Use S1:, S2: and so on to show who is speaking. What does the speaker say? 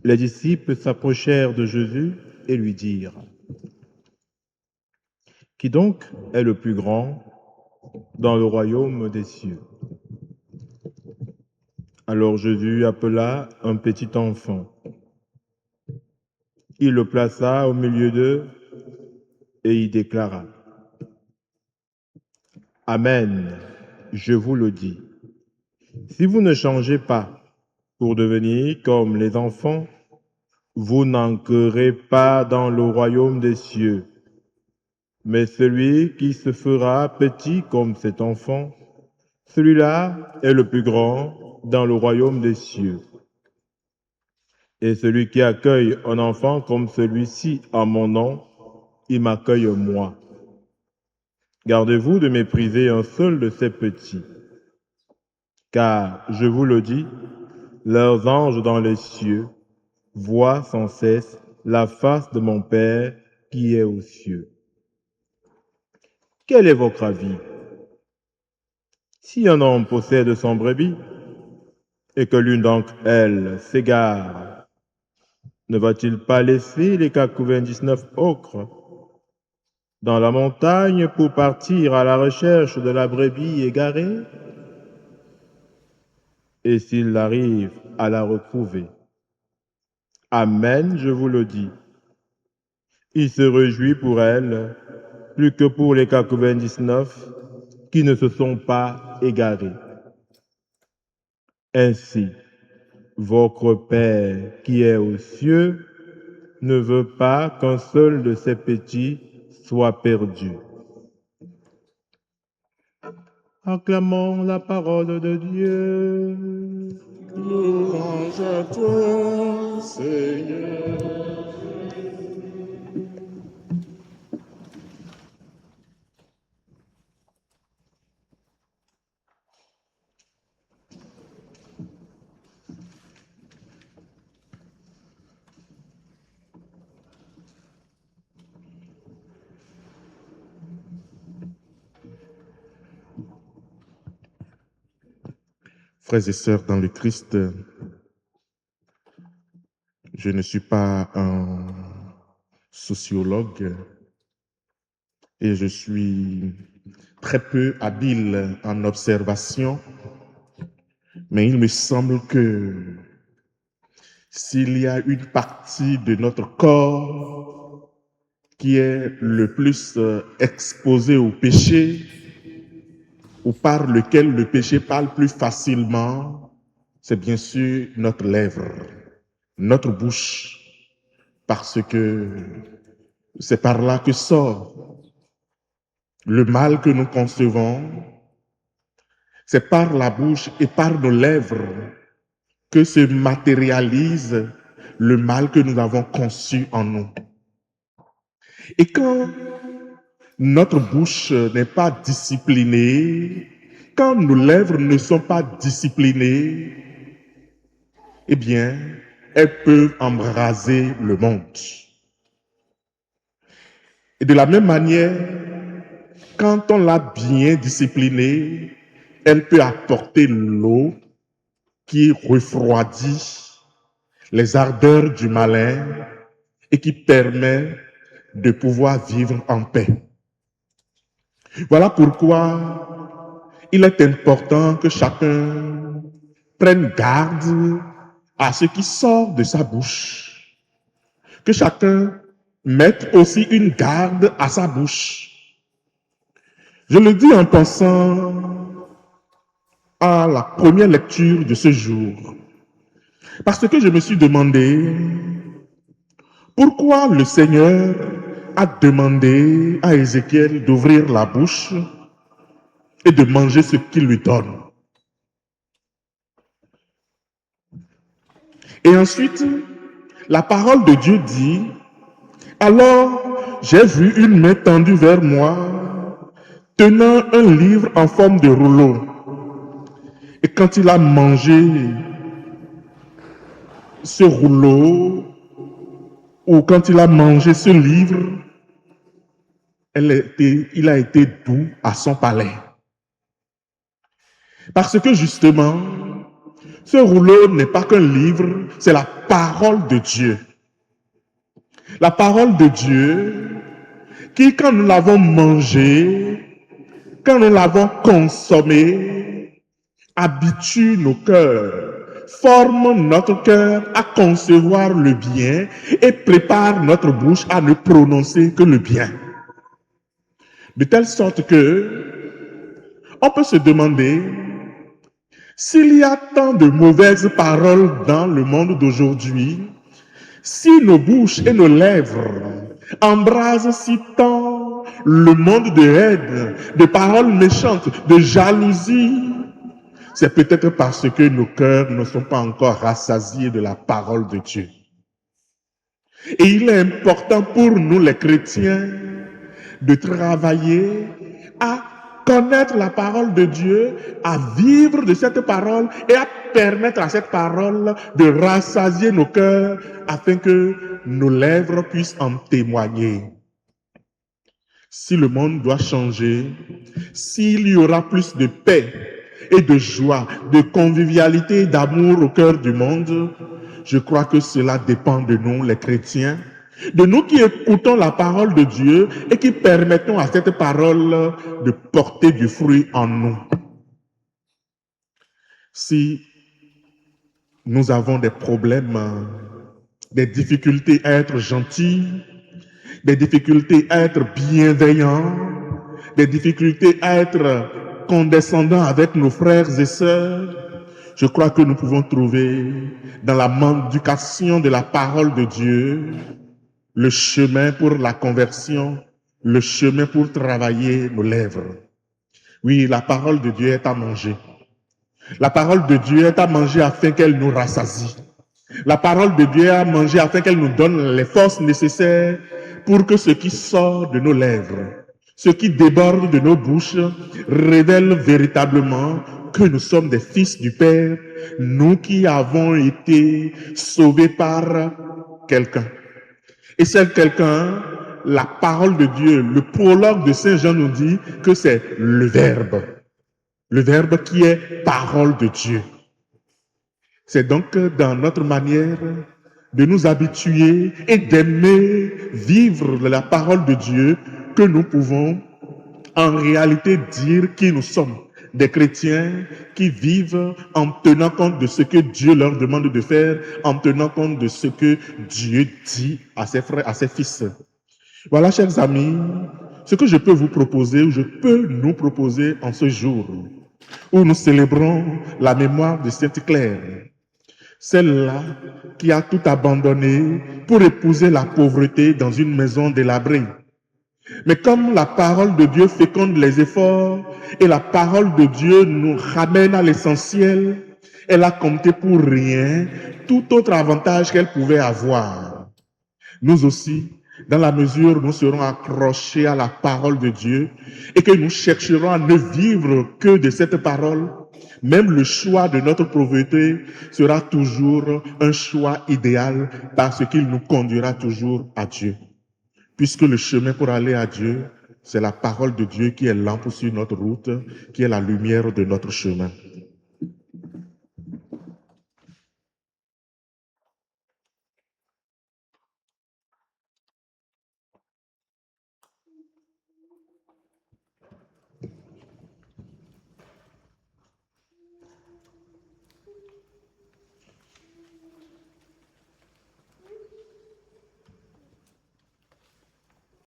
S1: Les disciples s'approchèrent de Jésus et lui dirent: Qui donc est le plus grand dans le royaume des cieux? Alors Jésus appela un petit enfant. Il le plaça au milieu d'eux et il déclara: Amen, je vous le dis. Si vous ne changez pas pour devenir comme les enfants, vous n'entrerez pas dans le royaume des cieux. Mais celui qui se fera petit comme cet enfant, celui-là est le plus grand dans le royaume des cieux. Et celui qui accueille un enfant comme celui-ci en mon nom, il m'accueille moi. Gardez-vous de mépriser un seul de ces petits. Car, je vous le dis, leurs anges dans les cieux voient sans cesse la face de mon Père qui est aux cieux. Quel est votre avis? Si un homme possède 100 brebis et que l'une d'entre elles s'égare, ne va-t-il pas laisser les 99 autres dans la montagne pour partir à la recherche de la brebis égarée? Et s'il arrive à la retrouver, Amen, je vous le dis, il se réjouit pour elle plus que pour les 99 qui ne se sont pas égarés. Ainsi, votre Père qui est aux cieux ne veut pas qu'un seul de ces petits soit perdu. Acclamons la parole de Dieu.
S2: Louange à toi, Seigneur.
S3: Frères et sœurs dans le Christ, je ne suis pas un sociologue et je suis très peu habile en observation, mais il me semble que s'il y a une partie de notre corps qui est le plus exposée au péché, ou par lequel le péché parle plus facilement, c'est bien sûr notre lèvre, notre bouche, parce que c'est par là que sort le mal que nous concevons. C'est par la bouche et par nos lèvres que se matérialise le mal que nous avons conçu en nous. Et quand notre bouche n'est pas disciplinée, quand nos lèvres ne sont pas disciplinées, eh bien, elles peuvent embraser le monde. Et de la même manière, quand on l'a bien disciplinée, elle peut apporter l'eau qui refroidit les ardeurs du malin et qui permet de pouvoir vivre en paix. Voilà pourquoi il est important que chacun prenne garde à ce qui sort de sa bouche, que chacun mette aussi une garde à sa bouche. Je le dis en pensant à la première lecture de ce jour, parce que je me suis demandé pourquoi le Seigneur a demandé à Ézéchiel d'ouvrir la bouche et de manger ce qu'il lui donne. Et ensuite, la parole de Dieu dit, alors j'ai vu une main tendue vers moi, tenant un livre en forme de rouleau. Et quand il a mangé ce rouleau, ou quand il a mangé ce livre, il a été doux à son palais. Parce que justement, Ce rouleau n'est pas qu'un livre, c'est la parole de Dieu. La parole de Dieu qui, quand nous l'avons mangée, quand nous l'avons consommée, habitue nos cœurs, forme notre cœur à concevoir le bien et prépare notre bouche à ne prononcer que le bien. De telle sorte que on peut se demander s'il y a tant de mauvaises paroles dans le monde d'aujourd'hui, si nos bouches et nos lèvres embrasent si tant le monde de haine, de paroles méchantes, de jalousie, c'est peut-être parce que nos cœurs ne sont pas encore rassasiés de la parole de Dieu. Et il est important pour nous les chrétiens de travailler à connaître la parole de Dieu, à vivre de cette parole et à permettre à cette parole de rassasier nos cœurs afin que nos lèvres puissent en témoigner. Si le monde doit changer, s'il y aura plus de paix et de joie, de convivialité et d'amour au cœur du monde, je crois que cela dépend de nous, les chrétiens, de nous qui écoutons la parole de Dieu et qui permettons à cette parole de porter du fruit en nous. Si nous avons des problèmes, des difficultés à être gentils, des difficultés à être bienveillants, des difficultés à être condescendants avec nos frères et sœurs, je crois que nous pouvons trouver dans la mendication de la parole de Dieu le chemin pour la conversion, le chemin pour travailler nos lèvres. Oui, la parole de Dieu est à manger. La parole de Dieu est à manger afin qu'elle nous rassasie. La parole de Dieu est à manger afin qu'elle nous donne les forces nécessaires pour que ce qui sort de nos lèvres, ce qui déborde de nos bouches, révèle véritablement que nous sommes des fils du Père, nous qui avons été sauvés par quelqu'un. Et c'est quelqu'un, la parole de Dieu, le prologue de Saint Jean nous dit que c'est le Verbe qui est parole de Dieu. C'est donc dans notre manière de nous habituer et d'aimer vivre la parole de Dieu que nous pouvons en réalité dire qui nous sommes. Des chrétiens qui vivent en tenant compte de ce que Dieu leur demande de faire, en tenant compte de ce que Dieu dit à ses frères, à ses fils. Voilà, chers amis, ce que je peux vous proposer, ou je peux nous proposer en ce jour, où nous célébrons la mémoire de Sainte Claire, celle-là qui a tout abandonné pour épouser la pauvreté dans une maison délabrée. Mais comme la parole de Dieu féconde les efforts et la parole de Dieu nous ramène à l'essentiel, elle a compté pour rien tout autre avantage qu'elle pouvait avoir. Nous aussi, dans la mesure où nous serons accrochés à la parole de Dieu et que nous chercherons à ne vivre que de cette parole, même le choix de notre pauvreté sera toujours un choix idéal parce qu'il nous conduira toujours à Dieu. Puisque le chemin pour aller à Dieu, c'est la parole de Dieu qui est lampe sur notre route, qui est la lumière de notre chemin.